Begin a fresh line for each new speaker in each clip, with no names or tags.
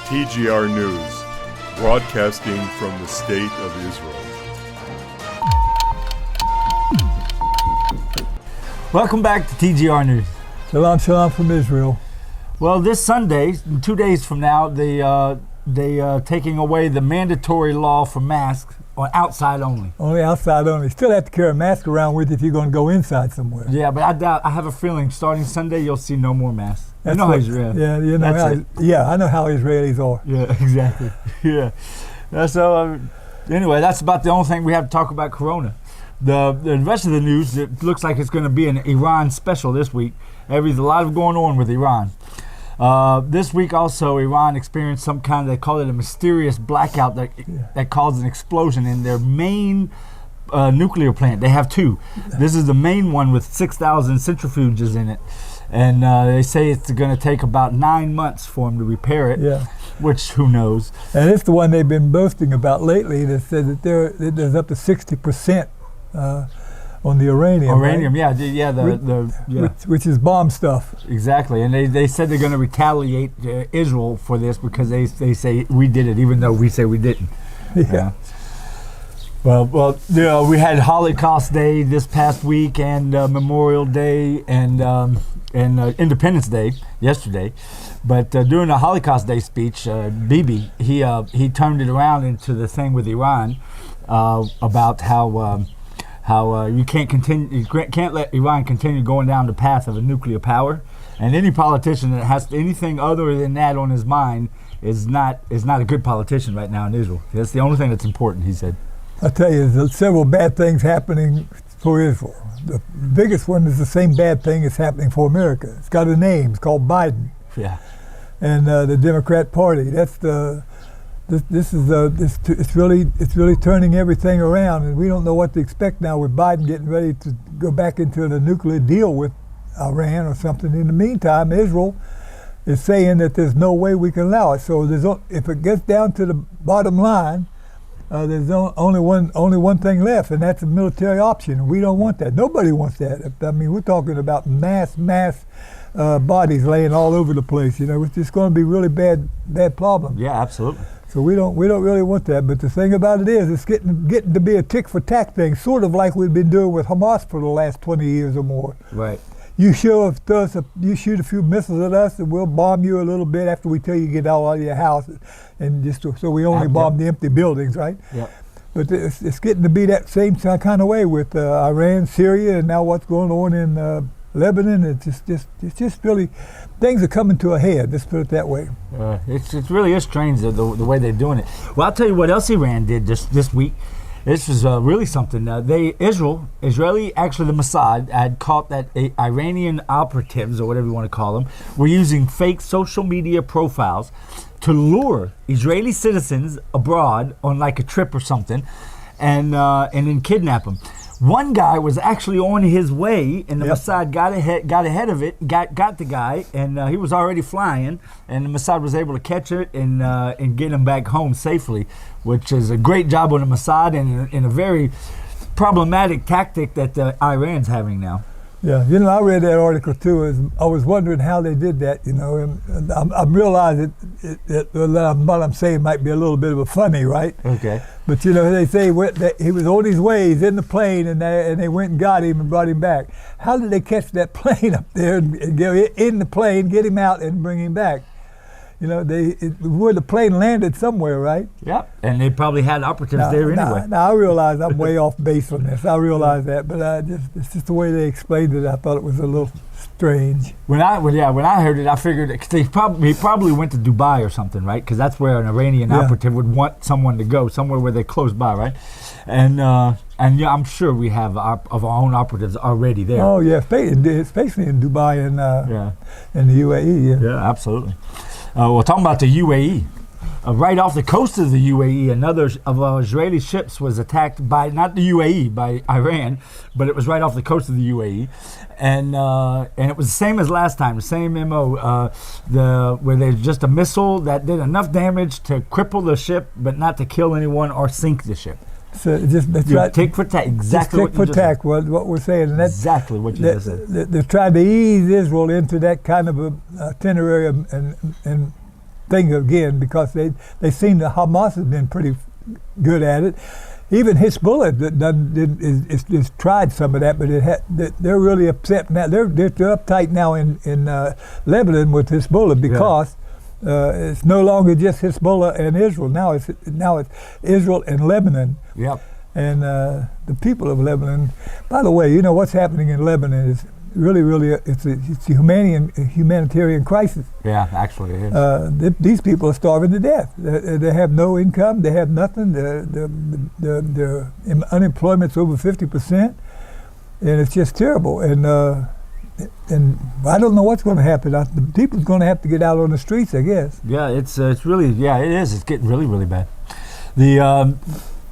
TGR News, broadcasting from the State of Israel.
Welcome back to TGR News.
Shalom, shalom from Israel.
Well, this Sunday, 2 days from now, they taking away the mandatory law for masks on outside only.
Only outside only. Still have to carry a mask around with you if you're going to go inside somewhere.
Yeah, but I have a feeling starting Sunday you'll see no more masks.
That's
how
what,
Israel.
Yeah, you know how, yeah, I know how Israelis are.
Yeah, exactly. Yeah. So anyway, that's about the only thing we have to talk about Corona. The rest of the news, it looks like it's going to be an Iran special this week. There's a lot of going on with Iran. This week also, Iran experienced some kind, they call it a mysterious blackout that caused an explosion in their main nuclear plant. They have two. This is the main one with 6,000 centrifuges in it. And they say it's going to take about 9 months for them to repair it, which who knows.
And it's the one they've been boasting about lately that said that there's up to 60% on the uranium.
Uranium,
right? Which is bomb stuff.
Exactly, and they said they're going to retaliate Israel for this because they say we did it, even though we say we didn't.
Yeah.
Well, you know, we had Holocaust Day this past week, and Memorial Day, and Independence Day yesterday. But during the Holocaust Day speech, Bibi he turned it around into the thing with Iran about how you can't let Iran continue going down the path of a nuclear power, and any politician that has anything other than that on his mind is not a good politician right now in Israel. That's the only thing that's important, he said.
I tell you, there's several bad things happening for Israel. The biggest one is the same bad thing that's happening for America. It's got a name. It's called Biden.
Yeah.
And the Democrat Party. That's it's really turning everything around, and we don't know what to expect now with Biden getting ready to go back into the nuclear deal with Iran or something. In the meantime, Israel is saying that there's no way we can allow it. So if it gets down to the bottom line, there's only one thing left, and that's a military option. We don't want that. Nobody wants that. I mean, we're talking about mass bodies laying all over the place. You know, it's just going to be really bad problem.
Yeah, absolutely.
So we don't really want that. But the thing about it is, it's getting to be a tick for tack thing, sort of like we've been doing with Hamas for the last 20 years or more.
Right.
You shoot a few missiles at us, and we'll bomb you a little bit after we tell you to get out of your house, and just so we only bomb the empty buildings, right?
Yeah.
But it's getting to be that same kind of way with Iran, Syria, and now what's going on in Lebanon. It's just really, things are coming to a head. Let's put it that way.
It really is strange the way they're doing it. Well, I'll tell you what else Iran did this week. This is really something. Israeli, actually the Mossad, had caught that Iranian operatives, or whatever you want to call them, were using fake social media profiles to lure Israeli citizens abroad on like a trip or something, and then kidnap them. One guy was actually on his way, and the Mossad got ahead of it, got the guy, and he was already flying, and the Mossad was able to catch it and get him back home safely, which is a great job on the Mossad, and in a very problematic tactic that Iran's having now.
Yeah, you know, I read that article too. I was wondering how they did that, you know, and I realized what I'm saying might be a little bit of a funny, right?
Okay.
But you know, they say he was on his way, he's in the plane, and they went and got him and brought him back. How did they catch that plane up there and get in the plane, get him out, and bring him back? You know, where the plane landed somewhere, right?
Yeah, and they probably had operatives there anyway.
Now I realize I'm way off base on this. I realize that, but it's just the way they explained it. I thought it was a little strange.
When I heard it, I figured he probably went to Dubai or something, right? Because that's where an Iranian operative would want someone to go, somewhere where they're close by, right? And yeah, I'm sure we have our own operatives already there.
Oh yeah, especially in Dubai and the UAE.
Yeah, absolutely. We're talking about the UAE. Right off the coast of the UAE, another of our Israeli ships was attacked by, not the UAE, by Iran, but it was right off the coast of the UAE. And it was the same as last time, the same MO, where there's just a missile that did enough damage to cripple the ship, but not to kill anyone or sink the ship.
So that's right.
Tick for tack, exactly what you just said.
What we're saying. And that's
exactly what you just said.
They're trying to ease Israel into that kind of a itinerary and thing again because they seem that Hamas has been pretty good at it. Even Hezbollah is tried some of that, but they're really upset now. They're uptight now in Lebanon with Hezbollah because it's no longer just Hezbollah and Israel. Now it's Israel and Lebanon.
Yep.
And the people of Lebanon. By the way, you know what's happening in Lebanon is really it's a humanitarian crisis.
Yeah, actually it is.
These people are starving to death. They have no income. They have nothing. Their unemployment's over 50%, and it's just terrible. And I don't know what's going to happen. The people's going to have to get out on the streets, I guess.
Yeah, it's really it is. It's getting really bad. The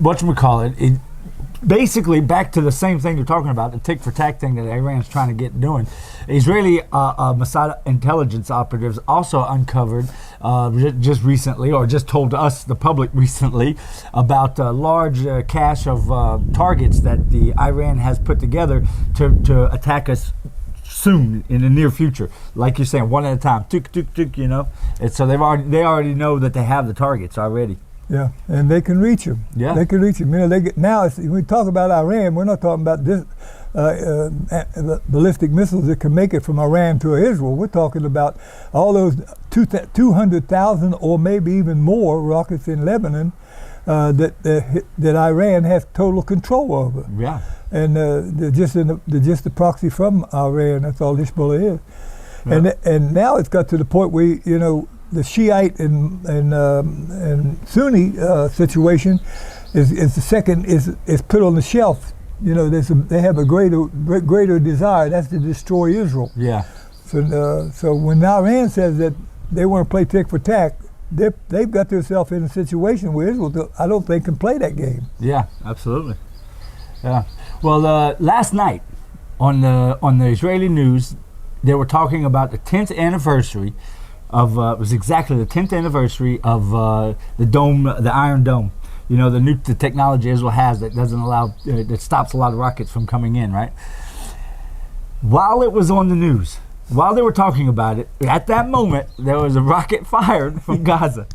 whatchamacallit, basically back to the same thing you're talking about, the tick for tack thing that Iran's trying to get doing. Israeli Mossad intelligence operatives also uncovered just recently, or just told us, the public recently, about a large cache of targets that the Iran has put together to attack us soon in the near future. Like you're saying, one at a time, tick, tick, tick, you know. And so they already know that they have the targets already.
Yeah, and they can reach them.
Yeah,
they can reach them. You know, when we talk about Iran, we're not talking about this ballistic missiles that can make it from Iran to Israel. We're talking about all those 200,000 or maybe even more rockets in Lebanon that Iran has total control over.
Yeah,
and they're just the proxy from Iran. That's all Hezbollah is. Yeah. And now it's got to the point where the Shiite and Sunni situation is put on the shelf. You know, they have a greater desire. That's to destroy Israel.
Yeah.
So when Iran says that they want to play tick for tack, they've got themselves in a situation where Israel, I don't think, can play that game.
Yeah, absolutely. Yeah. Well, last night on the Israeli news, they were talking about the 10th anniversary of it was exactly the 10th anniversary of the dome, the Iron Dome. You know, the technology Israel has that doesn't allow, that stops a lot of rockets from coming in, right? While it was on the news, while they were talking about it, at that moment, there was a rocket fired from Gaza.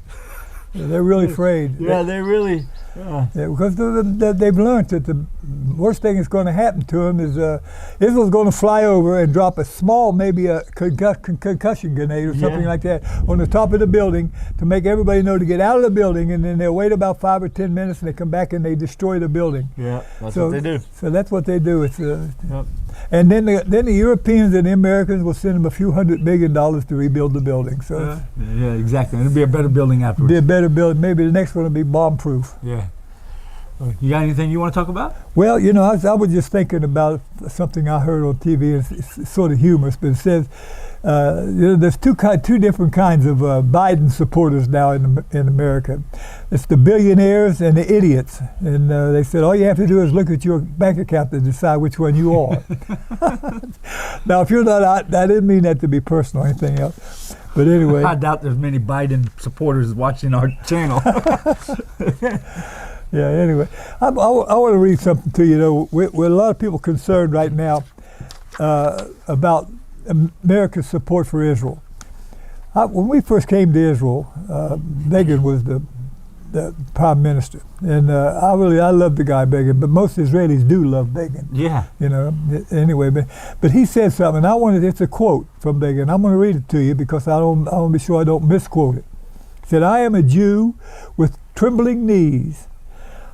Yeah, they're really afraid.
Yeah, they really.
Yeah, because they've learned that the worst thing that's going to happen to them is Israel's going to fly over and drop a small, maybe a concussion grenade or something like that on the top of the building to make everybody know to get out of the building, and then they'll wait about 5 or 10 minutes and they come back and they destroy the building.
Yeah, that's what they do.
So that's what they do. It's and then the Europeans and the Americans will send them a few $100 million to rebuild the building. So
yeah, exactly. It'll be a better building afterwards.
Be a better building. Maybe the next one will be bomb-proof.
Yeah. You got anything you want to talk about?
Well, I was just thinking about something I heard on TV. It's sort of humorous, but it says there's two different kinds of Biden supporters now in America. It's the billionaires and the idiots. And they said all you have to do is look at your bank account to decide which one you are. Now, if you're not, I didn't mean that to be personal or anything else. But anyway.
I doubt there's many Biden supporters watching our channel.
Yeah, anyway, I want to read something to you. With a lot of people concerned right now about America's support for Israel. When we first came to Israel, Begin was the prime minister, and I love the guy Begin, but most Israelis do love Begin.
Yeah.
Anyway, but he said something. It's a quote from Begin. I'm going to read it to you because I want to be sure I don't misquote it. He said, "I am a Jew with trembling knees.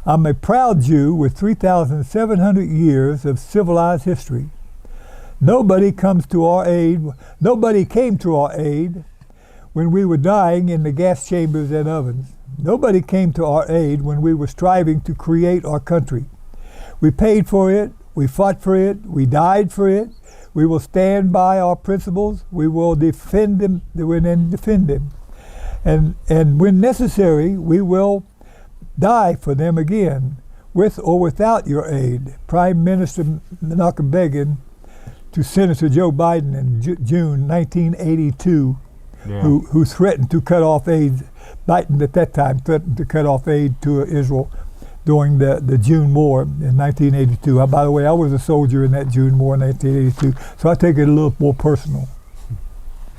I'm a proud Jew with 3,700 years of civilized history. Nobody came to our aid when we were dying in the gas chambers and ovens. Nobody came to our aid when we were striving to create our country. We paid for it, we fought for it, we died for it. We will stand by our principles, we will defend them, and when necessary, we will die for them again, with or without your aid." Prime Minister Menachem Begin to Senator Joe Biden in June 1982, who threatened to cut off aid. Biden at that time threatened to cut off aid to Israel during the June War in 1982. By the way, I was a soldier in that June War in 1982, so I take it a little more personal.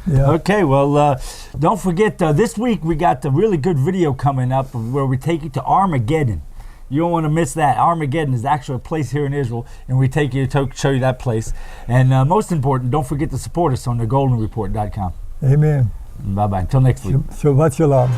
Yeah.
Okay, well, don't forget, this week we got the really good video coming up where we take you to Armageddon. You don't want to miss that. Armageddon is actually a place here in Israel, and we take you to show you that place. And most important, don't forget to support us on thegoldenreport.com.
Amen.
Bye-bye. Until next week.
Shabbat shalom.